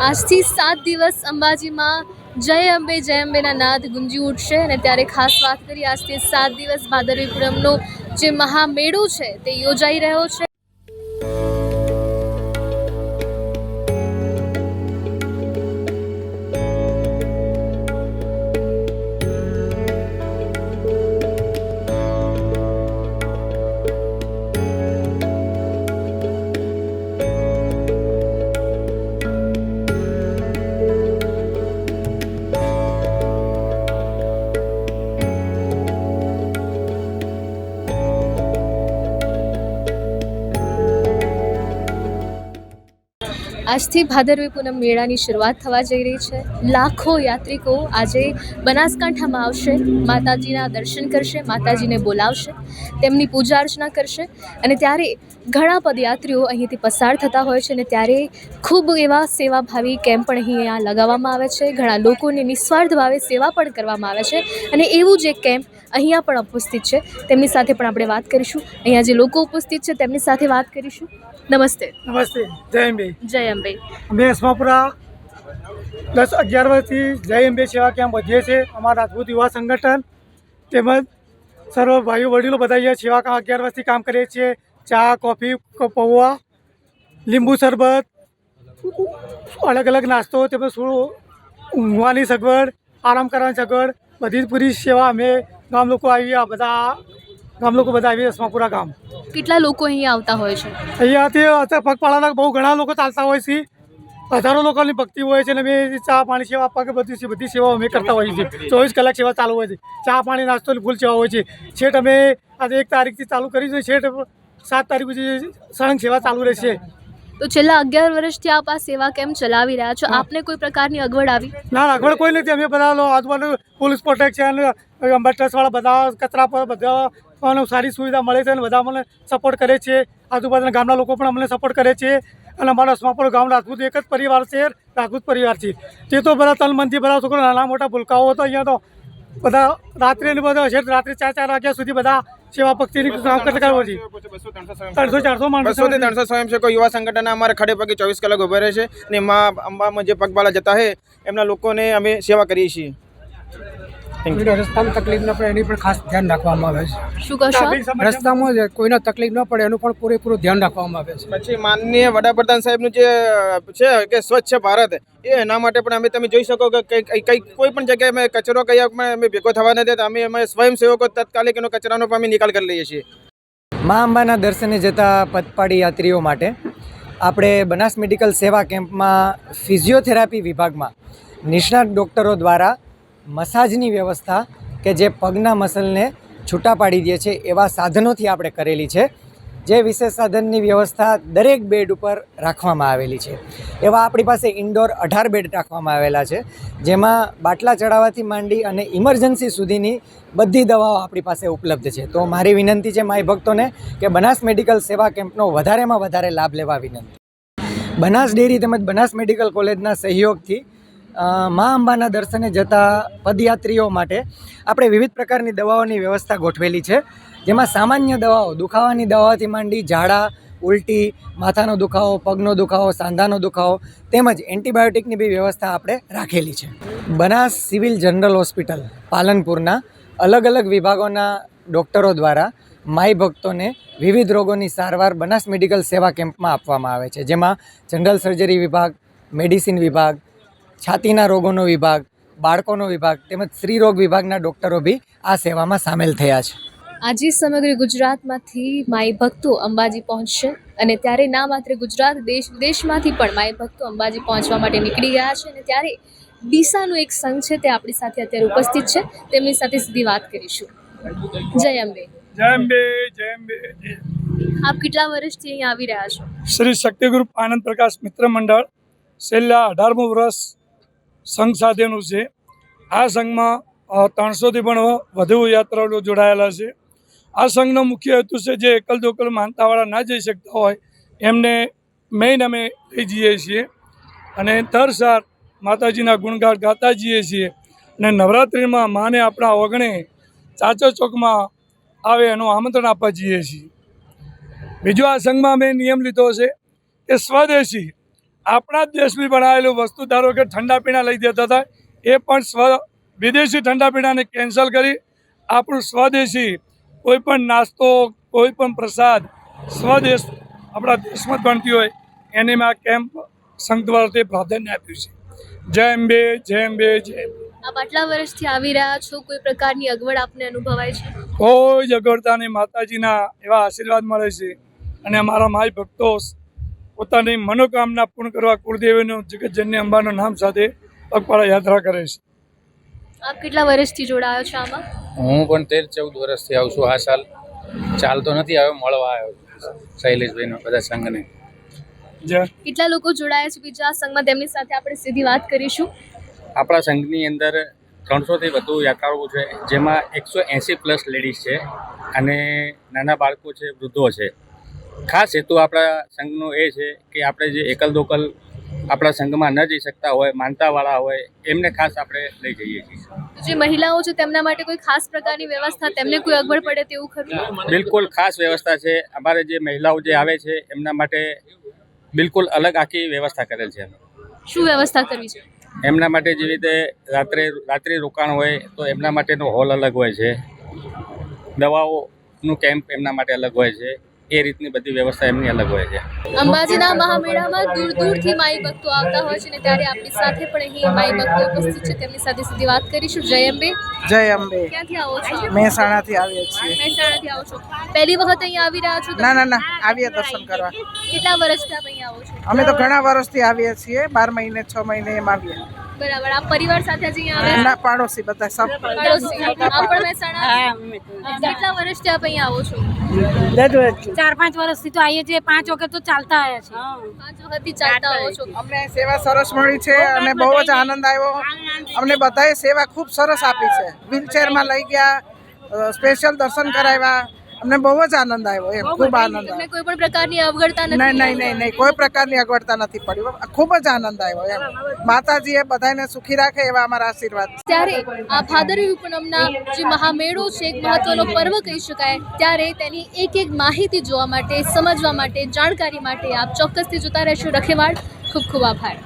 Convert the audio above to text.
આજથી 7 દિવસ અંબાજીમાં જય અંબેના નાદ ગુંજી ઉઠશે અને ત્યારે ખાસ વાત કરીએ આજથી 7 દિવસ ભાદરવી પૂનમનો જે મહામેળો છે તે યોજાઈ રહ્યો છે। આજથી ભાદરવી પૂનમ મેળાની શરૂઆત થવા જઈ રહી છે। લાખો યાત્રિકો આજે બનાસકાંઠામાં આવશે, માતાજીના દર્શન કરશે, માતાજીને બોલાવશે, તેમની પૂજા અર્ચના કરશે અને ત્યારે ઘણા પદયાત્રીઓ અહીંથી પસાર થતા હોય છે અને ત્યારે ખૂબ એવા સેવાભાવી કેમ્પ પણ અહીંયા લગાવવામાં આવે છે। ઘણા લોકોની નિસ્વાર્થ ભાવે સેવા પણ કરવામાં આવે છે અને એવું જ એક કેમ્પ અહીંયા પણ ઉપસ્થિત છે, તેમની સાથે પણ આપણે વાત કરીશું। અહીંયા જે લોકો ઉપસ્થિત છે તેમની સાથે વાત કરીશું। નમસ્તે। નમસ્તે, જય અંબે। જય અંબે। અમે અસ્માપુરા 10-11 વર્ષથી જય અંબે સેવા કેમ્પ વધીએ છીએ। અમારા રાજપૂત યુવા સંગઠન તેમજ સર્વ ભાઈઓ વડીલો બધા અહીંયા સેવા 11 વર્ષથી કામ કરીએ છીએ। ચા, કોફી, પૌવા, લીંબુ શરબત, અલગ અલગ નાસ્તો, તેમજ ઊંઘવાની સગવડ, આરામ કરવાની સગવડ, બધી જ પૂરી સેવા અમે ગામ લોકો આવી અસ્માપુરા ગામ। કેટલા લોકો અહીંયા આવતા હોય છે? અહીંયાથી પગપાળાના બહુ ઘણા લોકો ચાલતા હોય છે। હજારો લોકોની ભક્તિ હોય છે અને અમે ચા પાણી સેવા આપવા કે બધી સેવાઓ અમે કરતા હોઈએ છીએ। 24 કલાક સેવા ચાલુ હોય છે। ચા પાણી નાસ્તોની ફૂલ સેવા હોય છે। છેઠ અમે આજે 1 તારીખથી ચાલુ કરી છે, છેઠ 7 તારીખ સુધી સળંગ સેવા ચાલુ રહેશે। તો છેલ્લા 11 વર્ષથી આપ આ સેવા કેમ ચલાવી રહ્યા છો? આપને કોઈ પ્રકારની અગવડ આવી? ના, અગવડ કોઈ નથી। અમે બધા આજુબાજુ પોલીસ પ્રોટેક્શન, અંબા ટ્રસ્ટવાળા બધા કચરા પર બધા સારી સુવિધા મળે છે અને બધા અમને સપોર્ટ કરે છે। આજુબાજુના ગામના લોકો પણ અમને સપોર્ટ કરે છે અને અમારા અસ્માપુરા ગામ રાજપૂત એક જ પરિવાર છે, રાજપૂત પરિવાર છે। તે તો બધા તલમનથી બધા છોકરા નાના મોટા ભૂલકાઓ હતો। અહીંયા તો બધા રાત્રે ને બધા છે, રાત્રે 4 વાગ્યા સુધી બધા સેવા ભક્તિની કામ કરતા હોય છે। 300 સ્વયંસેવકો યુવા સંગઠનના અમારે ખડે પગે 24 કલાક ઉભા રહે છે અને માં અંબામાં જે પગપાળા જતા છે એમના લોકોને અમે સેવા કરીએ છીએ। રસ્તામાં તકલીફ ન પડે એની પણ ખાસ ધ્યાન રાખવામાં આવે છે। શું કહેશો? રસ્તામાં કોઈને તકલીફ ન પડે એનું પણ પૂરેપૂરું ધ્યાન રાખવામાં આવે છે। પછી માનનીય વડાપ્રધાન સાહેબનું જે છે કે સ્વચ્છ ભારત એના માટે પણ અમે તમે જોઈ શકો કે કોઈ પણ જગ્યાએ અમે કચરો કયા અમે ભેગો થવા નથી દેતા। અમે સ્વયંસેવકો તાત્કાલિક એનો કચરાનો પણ અમે નિકાલ કરી લઈએ છીએ। મા અંબાના દર્શને જતા પદપાડી યાત્રીઓ માટે આપણે બનાસ મેડિકલ સેવા કેમ્પમાં ફિઝિયોથેરાપી વિભાગમાં નિષ્ણાત ડૉક્ટરો દ્વારા મસાજની વ્યવસ્થા કે જે પગના મસલને છૂટા પાડી દે છે એવા સાધનોથી આપણે કરેલી છે। જે વિશેષ સાધનની વ્યવસ્થા દરેક બેડ ઉપર રાખવામાં આવેલી છે। એવા આપણી પાસે ઇન્ડોર 18 બેડ રાખવામાં આવેલા છે, જેમાં બાટલા ચડાવવાથી માંડી અને ઇમરજન્સી સુધીની બધી દવાઓ આપણી પાસે ઉપલબ્ધ છે। તો મારી વિનંતી છે માય ભક્તોને કે બનાસ મેડિકલ સેવા કેમ્પનો વધારેમાં વધારે લાભ લેવા વિનંતી। બનાસ ડેરી તેમજ બનાસ મેડિકલ કોલેજના સહયોગથી મા અંબાના દર્શને જતા પદયાત્રીઓ માટે આપણે વિવિધ પ્રકારની દવાઓની વ્યવસ્થા ગોઠવેલી છે, જેમાં સામાન્ય દવાઓ, દુખાવાની દવાઓથી માંડી ઝાડા, ઉલટી, માથાનો દુખાવો, પગનો દુખાવો, સાંધાનો દુખાવો તેમજ એન્ટીબાયોટિકની બી વ્યવસ્થા આપણે રાખેલી છે। બનાસ સિવિલ જનરલ હોસ્પિટલ પાલનપુરના અલગ અલગ વિભાગોના ડૉક્ટરો દ્વારા માય ભક્તોને વિવિધ રોગોની સારવાર બનાસ મેડિકલ સેવા કેમ્પમાં આપવામાં આવે છે, જેમાં જનરલ સર્જરી વિભાગ, મેડિસિન વિભાગ, છાતીના રોગોનો વિભાગ, બાળકોનો વિભાગ તેમજ સ્ત્રીરોગ વિભાગના ડૉક્ટરો બી આ સેવામાં સામેલ થયા છે। આજે સમગ્ર ગુજરાતમાંથી માઈ ભક્તો અંબાજી પહોંચશે અને ત્યારે ના માત્ર ગુજરાત, દેશ વિદેશમાંથી પણ માઈ ભક્તો અંબાજી પહોંચવા માટે નીકળી ગયા છે અને ત્યારે ડીસાનું એક સંઘ છે તે આપણી સાથે અત્યારે ઉપસ્થિત છે, તેમની સાથે સીધી વાત કરીશું। જય અંબે। જય અંબે, જય અંબે। આપ કેટલા વર્ષથી અહીંયા આવી રહ્યા છો? શ્રી શક્તિ ગ્રુપ આનંદ પ્રકાશ મિત્ર મંડળ છેલ્લા 18મું વર્ષ સંઘ સાથેનું છે। આ સંઘમાં 300થી પણ વધુ યાત્રાળુઓ જોડાયેલા છે। આ સંઘનો મુખ્ય હેતુ છે જે એકલ દોકલ માનતાવાળા ના જઈ શકતા હોય એમને મેઇન અમે લઈ જઈએ છીએ અને દર સાલ માતાજીના ગુણગાન ગાતા જઈએ છીએ અને નવરાત્રિમાં માને આપણા ઓગણે ચાચર ચોકમાં આવે એનું આમંત્રણ આપવા જઈએ છીએ। બીજો આ સંઘમાં અમે નિયમ લીધો છે કે સ્વદેશી આપણા જ દેશની બનાવેલું વસ્તુ ધારો કે ઠંડા પીણા લઈ જતા હતા એ પણ વિદેશી ઠંડા પીણાને કેન્સલ કરી આપણું સ્વદેશી કોઈ પણ નાસ્તો કોઈ પણ પ્રસાદ સ્વદેશ આપણા દેશમાં બનતી હોય એને મેં આ કેમ્પ સંઘ દ્વારા તે પ્રાધાન્ય આપ્યું છે. જય અંબે જય અંબે જય અંબે. આપ આટલા વર્ષથી આવી રહ્યા છો, કોઈ પ્રકારની અગવડ આપને અનુભવાય છે? કોઈ જ અગવડતા નહીં, માતાજીના એવા આશીર્વાદ મળે છે અને અમારા માય ભક્તો પોતાની મનોકામના પૂર્ણ કરવા કુળદેવીનું જગતજનની અંબાનું નામ સાથે પગપાળા યાત્રા કરે છે. આપ કેટલા વર્ષથી જોડાયો છો આમાં? હું પણ 13-14 વર્ષથી આવું છું. આ સાલ ચાલતો નથી આવ્યો, મળવા આવ્યો શૈલેષભાઈનો બધા સંઘને. જય. કેટલા લોકો જોડાયા છે બીજા સંઘમાં, તેમની સાથે આપણે સીધી વાત કરીશું. આપણા સંઘની અંદર 300થી વધુ યાત્રાળુઓ છે, જેમાં 180+ લેડીઝ છે અને નાના બાળકો છે, વૃદ્ધો છે. ખાસ હેતુ આપણા સંઘનો એ છે કે આપણે જે એકલ દોકલ આપણા સંઘમાં ન જઈ શકતા હોય, માનતાવાળા હોય, એમને ખાસ આપણે લઈ જઈએ છીએ. જે મહિલાઓ છે તેમના માટે કોઈ ખાસ પ્રકારની વ્યવસ્થા, તેમને કોઈ અગવડ પડે તેવું ખરું? બિલકુલ ખાસ વ્યવસ્થા છે. અમારે જે મહિલાઓ જે આવે છે એમના માટે બિલકુલ અલગ આખી વ્યવસ્થા કરેલ છે. શું વ્યવસ્થા કરવી છે? એમના માટે જેવી રીતે રાત્રિ રોકાણ હોય તો એમના માટેનો હોલ અલગ હોય છે, દવાઓનું કેમ્પ એમના માટે અલગ હોય છે, એ રીતની બધી વ્યવસ્થા એમની અલગ હોય છે. અંબાજીના મહામેળામાં દૂર દૂરથી માઈ ભક્તો આવતા હોય છે ને ત્યારે આપણી સાથે પણ અહીં માઈ ભક્તો ઉપસ્થિત છે, તેમની સાથે સીધી વાત કરીશું. જય અંબે. જય અંબે. ક્યાંથી આવો છો? મહેસાણાથી આવીએ છીએ. મહેસાણાથી આવો છો. પહેલી વખત અહીં આવી રહ્યા છો? ના ના ના, આવીએ દર્શન કરવા. કેટલા વર્ષથી આપ અહીં આવો છો? અમે તો ઘણા વર્ષથી આવીએ છીએ, 12 મહિને 6 મહિને એમ આવીએ. બરાબર. આપ પરિવાર સાથે જ અહીં આવ્યા? ના, પાડોશી બધા સબ. પડોશી. આપ પણ મહેસાણા? કેટલા વર્ષથી આપ અહીં આવો છો? 4-5 વર્ષથી તો આવીએ છીએ. 5 વખત તો ચાલતા આવ્યા છે. 5 વખતથી ચાલતા આવો છો. અમને સેવા સરસ મળી છે અને બહુ જ આનંદ આવ્યો. અમને બધાએ સેવા ખૂબ સરસ આપી છે. વ્હીલચેરમાં લઈ ગયા, સ્પેશિયલ દર્શન કરાવ્યા. અમને બહુ જ આનંદ આવ્યો, એમ ખૂબ આનંદ તમને આવ્યો. કોઈ પણ પ્રકારની અવગડતા નથી? નહીં, કોઈ પ્રકારની અગવડતા નથી પડી. ખૂબ જ આનંદ આવ્યો એમ. માતાજીએ બધાને સુખી રાખે એવા અમારા આશીર્વાદ. ત્યારે આ ભાદરવી પૂનમના જે મહામેળો છે, એક મહત્વનો પર્વ કહી શકાય, ત્યારે તેની એક એક માહિતી જોવા માટે, સમજવા માટે, જાણકારી માટે આપ ચોક્કસથી જોતા રહેશો રખેવાળ. ખૂબ ખૂબ આભાર.